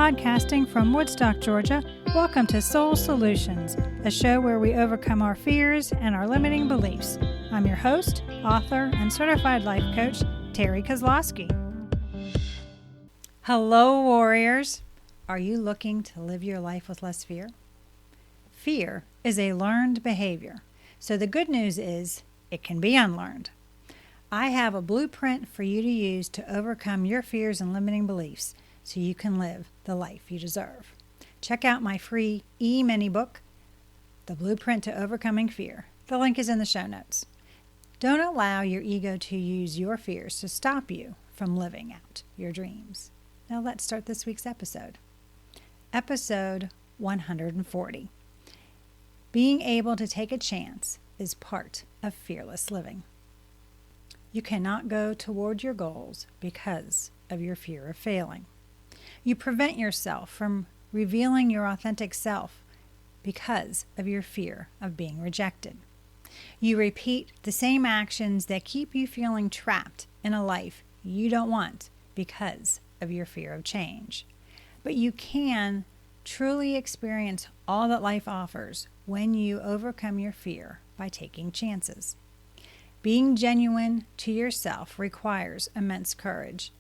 Podcasting from Woodstock, Georgia, welcome to Soul Solutions, a show where we overcome our fears and our limiting beliefs. I'm your host, author, and certified life coach, Terry Kozlowski. Hello, warriors. Are you looking to live your life with less fear? Fear is a learned behavior, so the good news is it can be unlearned. I have a blueprint for you to use to overcome your fears and limiting beliefs so you can live the life you deserve. Check out my free e-mini book, The Blueprint to Overcoming Fear. The link is in the show notes. Don't allow your ego to use your fears to stop you from living out your dreams. Now let's start this week's episode. Episode 140. Being able to take a chance is part of fearless living. You cannot go toward your goals because of your fear of failing. You prevent yourself from revealing your authentic self because of your fear of being rejected. You repeat the same actions that keep you feeling trapped in a life you don't want because of your fear of change. But you can truly experience all that life offers when you overcome your fear by taking chances. Being genuine to yourself requires immense courage.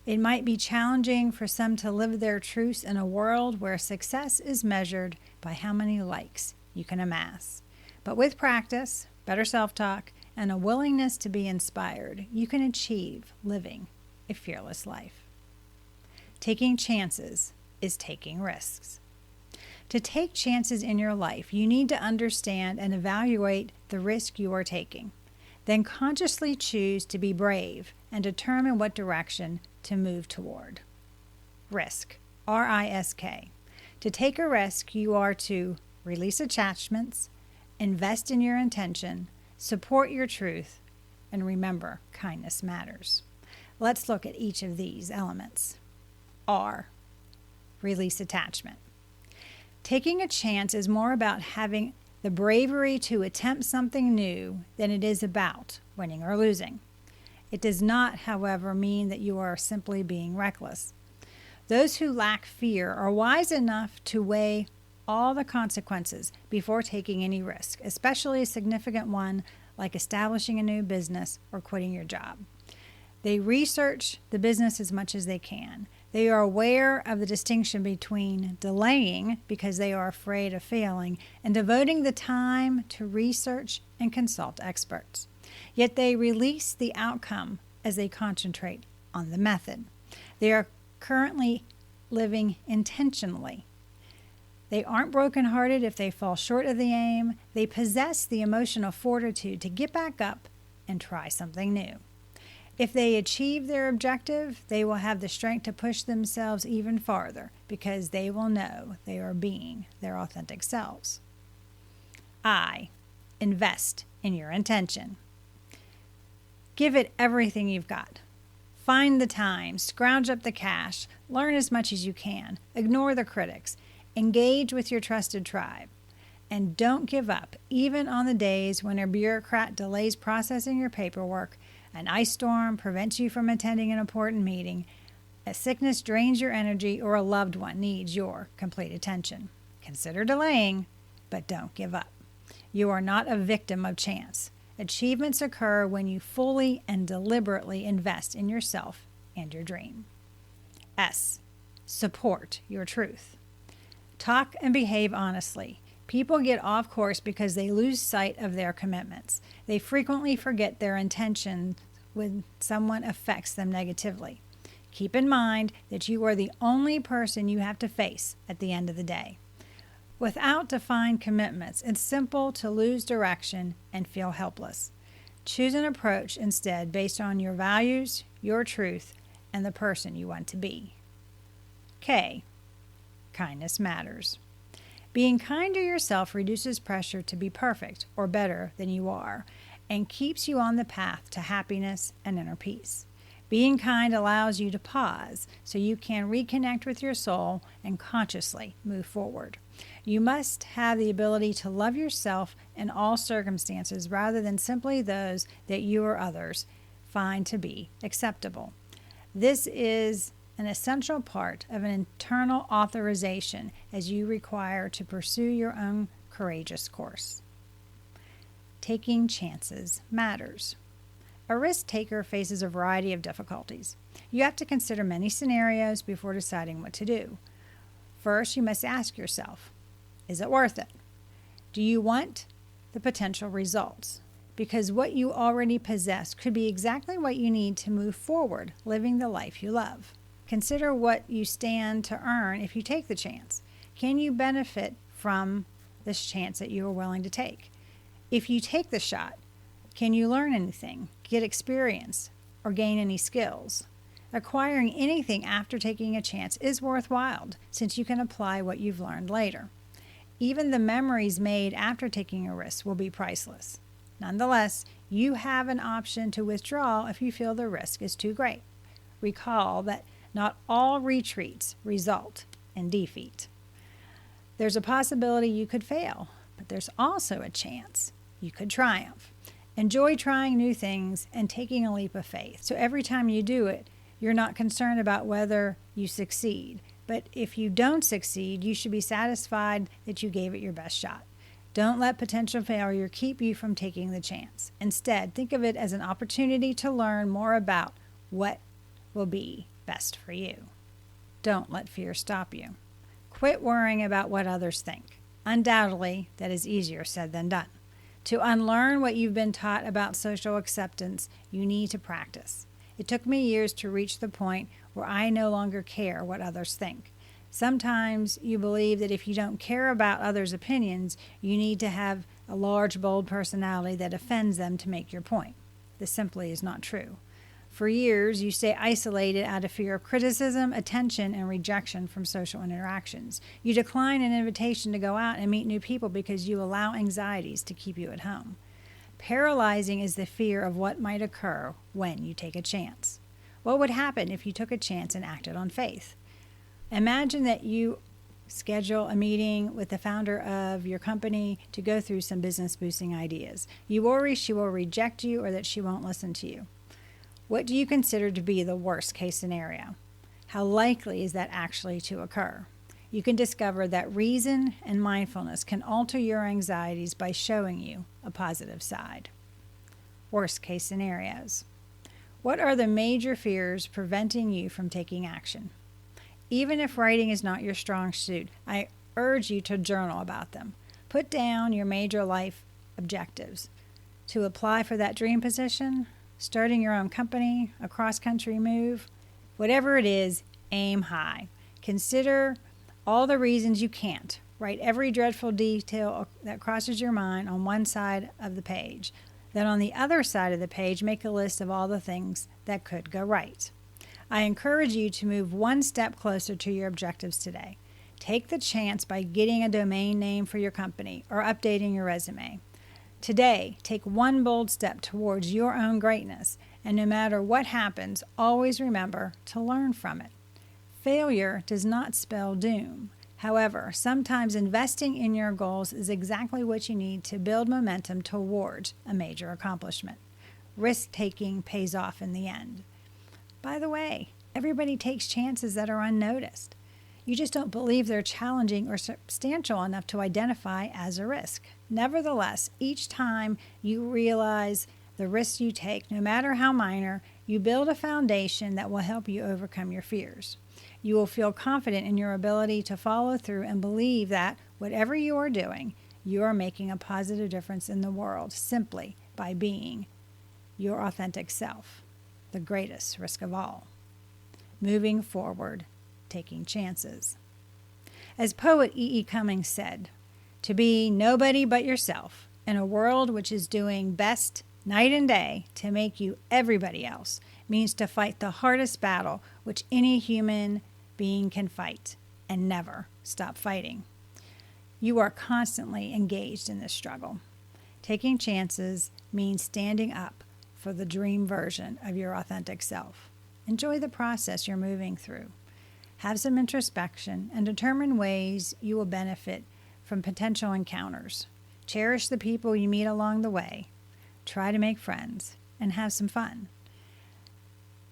It might be challenging for some to live their truths in a world where success is measured by how many likes you can amass. But with practice, better self-talk, and a willingness to be inspired, you can achieve living a fearless life. Taking chances is taking risks. To take chances in your life, you need to understand and evaluate the risk you are taking. Then consciously choose to be brave and determine what direction to move toward. Risk, R-I-S-K. To take a risk, you are to release attachments, invest in your intention, support your truth, and remember, kindness matters. Let's look at each of these elements. R, release attachment. Taking a chance is more about having the bravery to attempt something new than it is about winning or losing. It does not, however, mean that you are simply being reckless. Those who lack fear are wise enough to weigh all the consequences before taking any risk, especially a significant one like establishing a new business or quitting your job. They research the business as much as they can. They are aware of the distinction between delaying because they are afraid of failing and devoting the time to research and consult experts. Yet they release the outcome as they concentrate on the method. They are currently living intentionally. They aren't brokenhearted if they fall short of the aim. They possess the emotional fortitude to get back up and try something new. If they achieve their objective, they will have the strength to push themselves even farther because they will know they are being their authentic selves. I, invest in your intention. Give it everything you've got. Find the time, scrounge up the cash, learn as much as you can, ignore the critics, engage with your trusted tribe, and don't give up even on the days when a bureaucrat delays processing your paperwork, an ice storm prevents you from attending an important meeting, a sickness drains your energy, or a loved one needs your complete attention. Consider delaying, but don't give up. You are not a victim of chance. Achievements occur when you fully and deliberately invest in yourself and your dream. S, support your truth. Talk and behave honestly. People get off course because they lose sight of their commitments. They frequently forget their intention when someone affects them negatively. Keep in mind that you are the only person you have to face at the end of the day. Without defined commitments, it's simple to lose direction and feel helpless. Choose an approach instead based on your values, your truth, and the person you want to be. K, kindness matters. Being kind to yourself reduces pressure to be perfect or better than you are and keeps you on the path to happiness and inner peace. Being kind allows you to pause so you can reconnect with your soul and consciously move forward. You must have the ability to love yourself in all circumstances rather than simply those that you or others find to be acceptable. This is an essential part of an internal authorization as you require to pursue your own courageous course. Taking chances matters. A risk taker faces a variety of difficulties. You have to consider many scenarios before deciding what to do. First, you must ask yourself, is it worth it? Do you want the potential results? Because what you already possess could be exactly what you need to move forward, living the life you love. Consider what you stand to earn if you take the chance. Can you benefit from this chance that you are willing to take? If you take the shot, can you learn anything, get experience, or gain any skills? Acquiring anything after taking a chance is worthwhile, since you can apply what you've learned later. Even the memories made after taking a risk will be priceless. Nonetheless, you have an option to withdraw if you feel the risk is too great. Recall that not all retreats result in defeat. There's a possibility you could fail, but there's also a chance you could triumph. Enjoy trying new things and taking a leap of faith. So every time you do it, you're not concerned about whether you succeed. But if you don't succeed, you should be satisfied that you gave it your best shot. Don't let potential failure keep you from taking the chance. Instead, think of it as an opportunity to learn more about what will be best for you. Don't let fear stop you. Quit worrying about what others think. Undoubtedly, that is easier said than done. To unlearn what you've been taught about social acceptance, you need to practice. It took me years to reach the point where I no longer care what others think. Sometimes you believe that if you don't care about others' opinions, you need to have a large, bold personality that offends them to make your point. This simply is not true. For years, you stay isolated out of fear of criticism, attention, and rejection from social interactions. You decline an invitation to go out and meet new people because you allow anxieties to keep you at home. Paralyzing is the fear of what might occur when you take a chance. What would happen if you took a chance and acted on faith? Imagine that you schedule a meeting with the founder of your company to go through some business boosting ideas. You worry she will reject you or that she won't listen to you. What do you consider to be the worst case scenario? How likely is that actually to occur? You can discover that reason and mindfulness can alter your anxieties by showing you a positive side. Worst case scenarios. What are the major fears preventing you from taking action? Even if writing is not your strong suit, I urge you to journal about them. Put down your major life objectives. To apply for that dream position, starting your own company, a cross-country move, whatever it is, aim high. Consider all the reasons you can't. Write every dreadful detail that crosses your mind on one side of the page. Then on the other side of the page, make a list of all the things that could go right. I encourage you to move one step closer to your objectives today. Take the chance by getting a domain name for your company or updating your resume. Today, take one bold step towards your own greatness, and no matter what happens, always remember to learn from it. Failure does not spell doom. However, sometimes investing in your goals is exactly what you need to build momentum towards a major accomplishment. Risk-taking pays off in the end. By the way, everybody takes chances that are unnoticed. You just don't believe they're challenging or substantial enough to identify as a risk. Nevertheless, each time you realize the risks you take, no matter how minor, you build a foundation that will help you overcome your fears. You will feel confident in your ability to follow through and believe that whatever you are doing, you are making a positive difference in the world simply by being your authentic self, the greatest risk of all. Moving forward, taking chances. As poet E. E. Cummings said, to be nobody but yourself in a world which is doing best night and day to make you everybody else means to fight the hardest battle which any human being can fight and never stop fighting. You are constantly engaged in this struggle. Taking chances means standing up for the dream version of your authentic self. Enjoy the process you're moving through. Have some introspection and determine ways you will benefit from potential encounters. Cherish the people you meet along the way. Try to make friends and have some fun.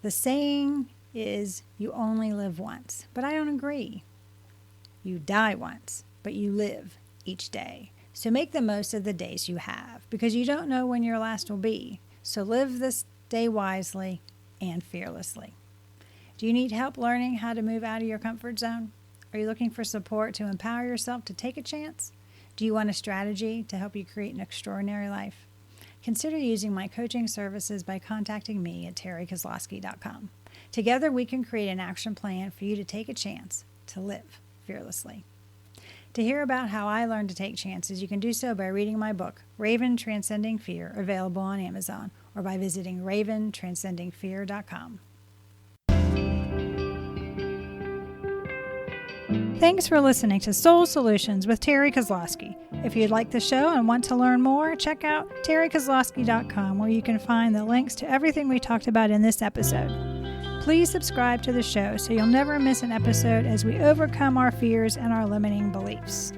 The saying is you only live once, but I don't agree. You die once, but you live each day. So make the most of the days you have, because you don't know when your last will be. So live this day wisely and fearlessly. Do you need help learning how to move out of your comfort zone? Are you looking for support to empower yourself to take a chance? Do you want a strategy to help you create an extraordinary life? Consider using my coaching services by contacting me at terrykozlowski.com. Together we can create an action plan for you to take a chance to live fearlessly. To hear about how I learned to take chances, you can do so by reading my book, Raven Transcending Fear, available on Amazon, or by visiting raventranscendingfear.com. Thanks for listening to Soul Solutions with Terry Kozlowski. If you'd like the show and want to learn more, check out terrykozlowski.com, where you can find the links to everything we talked about in this episode. Please subscribe to the show so you'll never miss an episode as we overcome our fears and our limiting beliefs.